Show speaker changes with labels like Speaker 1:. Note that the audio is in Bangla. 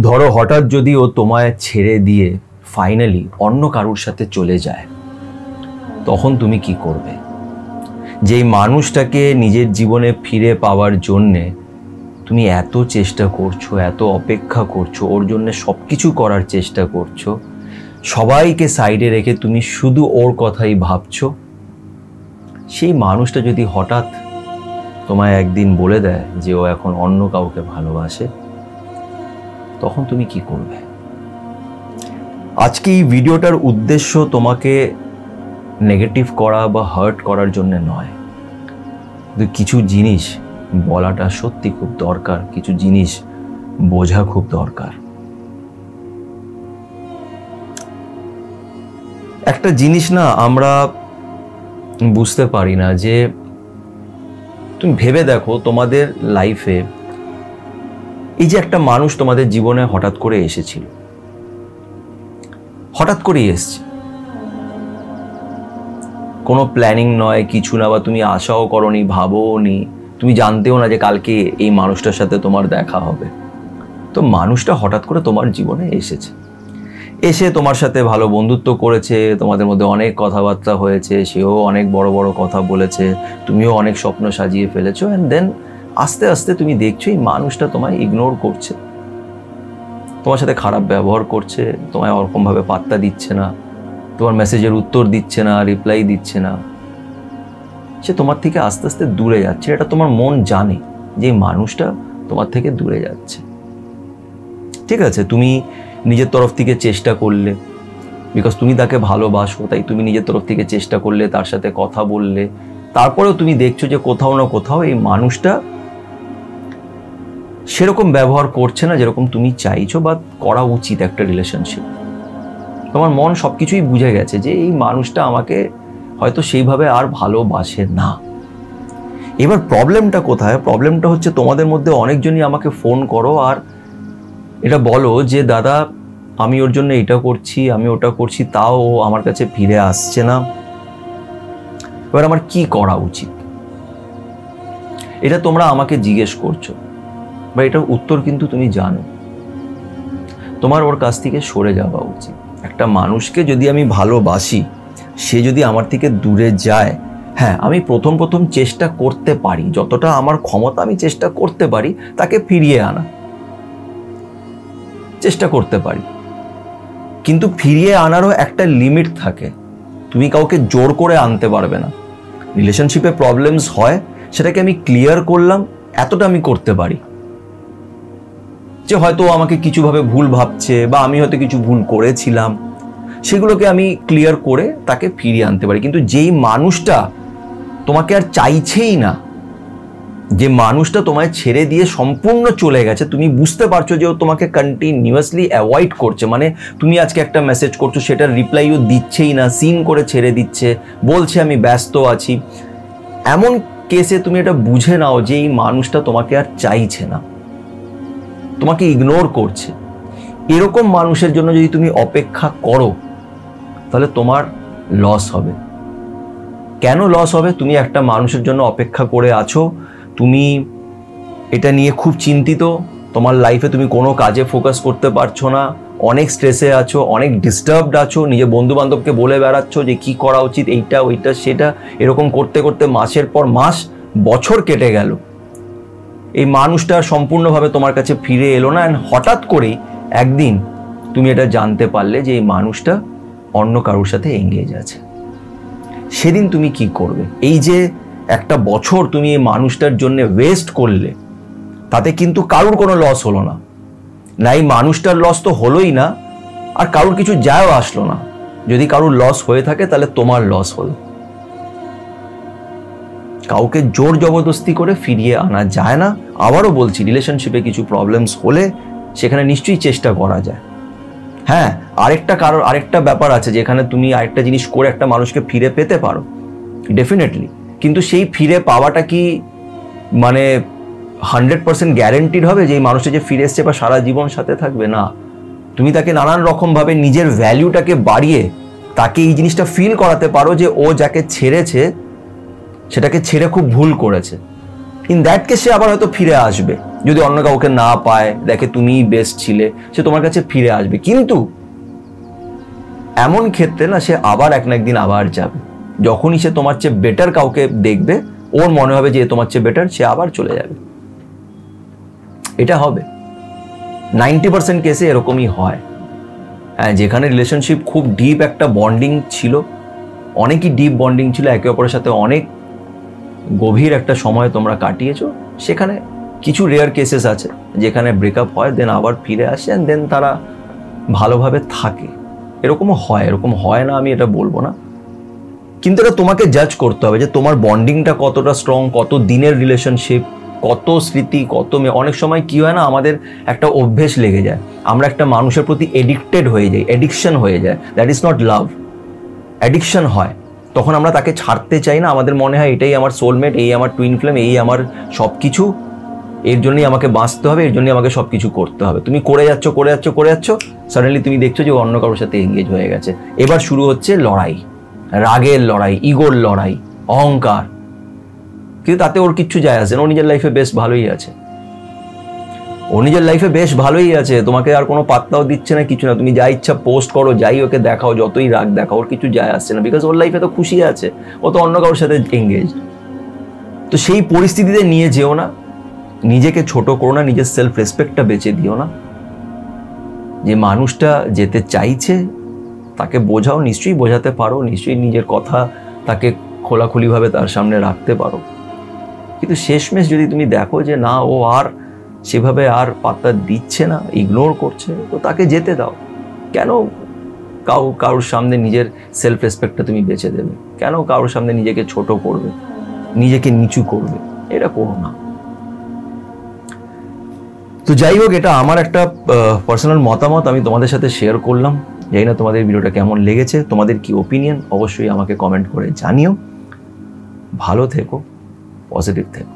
Speaker 1: ধরো হঠাৎ যদি ও তোমায় ছেড়ে দিয়ে ফাইনালি অন্য কারোর সাথে চলে যায়, তখন তুমি কি করবে? যেই মানুষটাকে নিজের জীবনে ফিরে পাওয়ার জন্যে তুমি এত চেষ্টা করছো, এত অপেক্ষা করছো, ওর জন্যে সব কিছু করার চেষ্টা করছো, সবাইকে সাইডে রেখে তুমি শুধু ওর কথাই ভাবছো, সেই মানুষটা যদি হঠাৎ তোমায় একদিন বলে দেয় যে ও এখন অন্য কাউকে ভালোবাসে, তখন তুমি কি করবে? আজকে এই ভিডিওটার উদ্দেশ্য তোমাকে নেগেটিভ করা বা হার্ট করার জন্য নয়, কিন্তু কিছু জিনিস বলাটা সত্যি খুব দরকার, কিছু জিনিস বোঝা খুব দরকার। একটা জিনিস না আমরা বুঝতে পারি না, যে তুমি ভেবে দেখো তোমাদের লাইফে এই যে একটা মানুষ তোমাদের জীবনে হঠাৎ করে এসেছিল, হঠাৎ করেই এসছে, কোনো প্ল্যানিং নয়, কিছু না, বা তুমি আশাও করনি, ভাবোও নি, তুমি জানতেও না যে কালকে এই মানুষটার সাথে তোমার দেখা হবে। তো মানুষটা হঠাৎ করে তোমার জীবনে এসেছে, এসে তোমার সাথে ভালো বন্ধুত্ব করেছে, তোমাদের মধ্যে অনেক কথাবার্তা হয়েছে, সেও অনেক বড় বড় কথা বলেছে, তুমিও অনেক স্বপ্ন সাজিয়ে ফেলেছো, অ্যান্ড দেন আস্তে আস্তে তুমি দেখছো এই মানুষটা তোমায় ইগনোর করছে, তোমার সাথে খারাপ ব্যবহার করছে, তোমায় ওরকমভাবে পাত্তা দিচ্ছে না, তোমার মেসেজের উত্তর দিচ্ছে না, রিপ্লাই দিচ্ছে না, সে তোমার থেকে আস্তে আস্তে দূরে যাচ্ছে। এটা তোমার মন জানে যে এই মানুষটা তোমার থেকে দূরে যাচ্ছে। ঠিক আছে, তুমি নিজের তরফ থেকে চেষ্টা করলে, বিকজ তুমি তাকে ভালোবাসো, তাই তুমি নিজের তরফ থেকে চেষ্টা করলে, তার সাথে কথা বললে, তারপরেও তুমি দেখছো যে কোথাও না কোথাও এই মানুষটা সেরকম ব্যবহার করছে না যেরকম তুমি চাইছো বা করা উচিত একটা রিলেশনশিপ। তোমার মন সবকিছুই বুঝে গেছে যে এই মানুষটা আমাকে হয়তো সেইভাবে আর ভালোবাসে না। এবার প্রবলেমটা কোথায়? প্রবলেমটা হচ্ছে তোমাদের মধ্যে অনেকজনই আমাকে ফোন করো আর এটা বলো যে দাদা আমি ওর জন্য এটা করছি, আমি ওটা করছি, তাও ও আমার কাছে ফিরে আসছে না, এবার আমার কি করা উচিত? এটা তোমরা আমাকে জিজ্ঞেস করছো, বা এটার উত্তর কিন্তু তুমি জানো। তোমার ওর কাছ থেকে সরে যাওয়া উচিত। একটা মানুষকে যদি আমি ভালোবাসি, সে যদি আমার থেকে দূরে যায়, হ্যাঁ আমি প্রথম চেষ্টা করতে পারি, যতটা আমার ক্ষমতা আমি চেষ্টা করতে পারি তাকে ফিরিয়ে আনা, চেষ্টা করতে পারি, কিন্তু ফিরিয়ে আনারও একটা লিমিট থাকে। তুমি কাউকে জোর করে আনতে পারবে না। রিলেশনশিপে প্রবলেমস হয়, সেটাকে আমি ক্লিয়ার করলাম, এতটা আমি করতে পারি, যে হয়তো আমাকে কিছুভাবে ভুল ভাবছে বা আমি হয়তো কিছু ভুল করেছিলাম, সেগুলোকে আমি ক্লিয়ার করে তাকে ফিরিয়ে আনতে পারি। কিন্তু যেই মানুষটা তোমাকে আর চাইছেই না, যে মানুষটা তোমায় ছেড়ে দিয়ে সম্পূর্ণ চলে গেছে, তুমি বুঝতে পারছো যে ও তোমাকে কন্টিনিউয়াসলি অ্যাভয়েড করছে, মানে তুমি আজকে একটা মেসেজ করছো, সেটার রিপ্লাইও দিচ্ছেই না, সিন করে ছেড়ে দিচ্ছে, বলছে আমি ব্যস্ত আছি, এমন কেসে তুমি এটা বুঝে নাও যে এই মানুষটা তোমাকে আর চাইছে না, তোমাকে ইগনোর করছে। এরকম মানুষের জন্য যদি তুমি অপেক্ষা করো, তাহলে তোমার লস হবে। কেন লস হবে? তুমি একটা মানুষের জন্য অপেক্ষা করে আছো, তুমি এটা নিয়ে খুব চিন্তিত, তোমার লাইফে তুমি কোনো কাজে ফোকাস করতে পারছো না, অনেক স্ট্রেসে আছো, অনেক ডিস্টার্বড আছো, নিজের বন্ধু বান্ধবকে বলে বেড়াচ্ছ যে কি করা উচিত, এইটা ওইটা সেটা, এরকম করতে করতে মাসের পর মাস, বছর কেটে গেল, এই মানুষটা সম্পূর্ণভাবে তোমার কাছে ফিরে এলো না, হঠাৎ করেই একদিন তুমি এটা জানতে পারলে যে এই মানুষটা অন্য কারোর সাথে এঙ্গেজ আছে। সেদিন তুমি কি করবে? এই যে একটা বছর তুমি এই মানুষটার জন্য ওয়েস্ট করলে, তাতে কিন্তু কারোর কোনো লস হলো না, না এই মানুষটার লস তো হলোই না, আর কারোর কিছু যায়ও আসলো না। যদি কারোর লস হয়ে থাকে তাহলে তোমার লস হলো। কাউকে জোর জবরদস্তি করে ফিরিয়ে আনা যায় না। আবারও বলছি, রিলেশনশিপে কিছু প্রবলেমস হলে সেখানে নিশ্চয়ই চেষ্টা করা যায়। হ্যাঁ, আরেকটা ব্যাপার আছে যেখানে তুমি আরেকটা জিনিস করে একটা মানুষকে ফিরে পেতে পারো, ডেফিনেটলি, কিন্তু সেই ফিরে পাওয়াটা কি মানে 100% গ্যারেন্টিড হবে যে এই মানুষটা যে ফিরে এসছে বা সারা জীবন সাথে থাকবে? না, তুমি তাকে নানান রকমভাবে নিজের ভ্যালুটাকে বাড়িয়ে তাকে এই জিনিসটা ফিল করাতে পারো যে ও যাকে ছেড়েছে সেটাকে ছেড়ে খুব ভুল করেছে, ইন দ্যাট কেস সে আবার হয়তো ফিরে আসবে, যদি অন্য কাউকে না পায়, দেখে তুমিই বেস্ট ছিলে, সে তোমার কাছে ফিরে আসবে। কিন্তু এমন ক্ষেত্রে না, সে আবার এক না একদিন আবার যাবে। যখনই সে তোমার চেয়ে বেটার কাউকে দেখবে, ওর মনে হবে যে তোমার চেয়ে বেটার, সে আবার চলে যাবে। এটা হবে 90% কেসে এরকমই হয়। হ্যাঁ, যেখানে রিলেশনশিপ খুব ডিপ একটা বন্ডিং ছিল, অনেকই ডিপ বন্ডিং ছিল, একে অপরের সাথে অনেক গভীর একটা সময় তোমরা কাটিয়েছো, সেখানে কিছু রেয়ার কেসেস আছে যেখানে ব্রেকআপ হয়, দেন আবার ফিরে আসে, অ্যান্ড দেন তারা ভালোভাবে থাকে। এরকমও হয়, এরকম হয় না আমি এটা বলবো না, কিন্তু এটা তোমাকে জাজ করতে হবে যে তোমার বন্ডিংটা কতটা স্ট্রং, কত দিনের রিলেশনশিপ, কত স্মৃতি, কত অনেক সময় কি হয় না, আমাদের একটা অভ্যেস লেগে যায়, আমরা একটা মানুষের প্রতি এডিক্টেড হয়ে যাই, এডিকশন হয়ে যায়। That is not love, addiction হয়। তখন আমরা তাকে ছাড়তে চাই না, আমাদের মনে হয় এটাই আমার সোলমেট, এই আমার টুইন ফ্লেম, এই আমার সব কিছু, এর জন্যই আমাকে বাঁচতে হবে, এর জন্যই আমাকে সব কিছু করতে হবে। তুমি করে যাচ্ছ, সাডেনলি তুমি দেখছো যে অন্য কারোর সাথে এঙ্গেজ হয়ে গেছে। এবার শুরু হচ্ছে লড়াই, রাগের লড়াই, ইগোর লড়াই, অহংকার। কিন্তু তাতে ওর কিচ্ছু যায় আসে না, ও নিজের লাইফে বেশ ভালোই আছে, তোমাকে আর কোনো পাত্তাও দিচ্ছে না, কিছু না। তুমি যা ইচ্ছা পোস্ট করো, যাই ওকে দেখাও, যতই রাগ দেখাও, ওর কিছু যায় আসছে না, বিকজ ওর লাইফে তো খুশি আছে, ও তো অন্য কারোর সাথে এঙ্গেজ। তো সেই পরিস্থিতিতে নিয়ে যেও না, নিজেকে ছোট করো না, নিজের সেলফ রেসপেক্টটা বেঁচে দিও না। যে মানুষটা যেতে চাইছে তাকে বোঝাও, নিশ্চয়ই বোঝাতে পারো, নিশ্চয়ই নিজের কথা তাকে খোলাখুলিভাবে তার সামনে রাখতে পারো। কিন্তু শেষমেশ যদি তুমি দেখো যে না, ও আর সেভাবে আর পাত্তা দিচ্ছে না, ইগনোর করছে, তো তাকে যেতে দাও। কেন কারোর সামনে নিজের সেলফ রেসপেক্টটা তুমি বেঁচে দেবে? কেন কারোর সামনে নিজেকে ছোট করবে, নিজেকে নিচু করবে? এটা করো না। তো যাই হোক, এটা আমার একটা পার্সোনাল মতামত, আমি তোমাদের সাথে শেয়ার করলাম। জানি না তোমাদের ভিডিওটা কেমন লেগেছে, তোমাদের কি ওপিনিয়ন, অবশ্যই আমাকে কমেন্ট করে জানিও। ভালো থেকো, পজিটিভ থেকো।